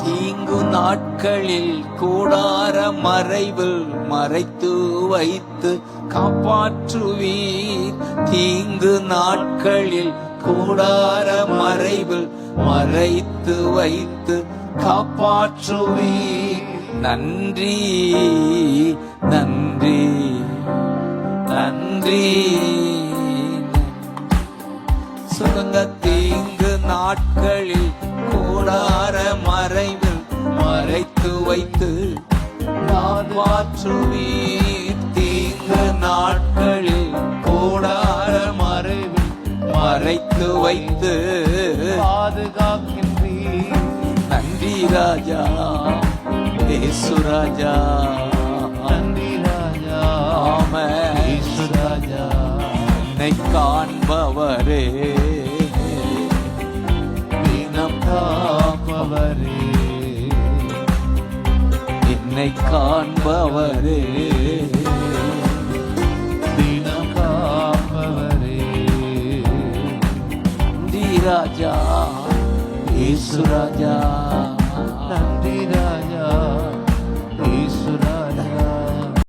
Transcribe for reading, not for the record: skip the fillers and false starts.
தீங்கு நாட்களில் கூடார மறைவில் மறைத்து வைத்து காப்பாற்றுவீர். தீங்கு நாட்களில் கூடார மறைவில் மறைத்து வைத்து காப்பாற்றுவீர். நன்றி நன்றி நன்றி. சுகங்க தீங்கு நாட்களில் கூடார மறைவில் மறைத்து வைத்து காப்பாற்றுவீர். தீங்கு நாட்களில் கூடார மறைவில் மறைத்து வைத்து பாதுகாக்கின்றீர். நன்றி ராஜா இயேசு ராஜா. நன்றி ராஜா ஆமென் இயேசு ராஜா. என்னை காண்பவரே தினம் காப்பவரே. என்னை காண்பவரே தினம் காப்பவரே. நன்றி ராஜா இயேசு ராஜா.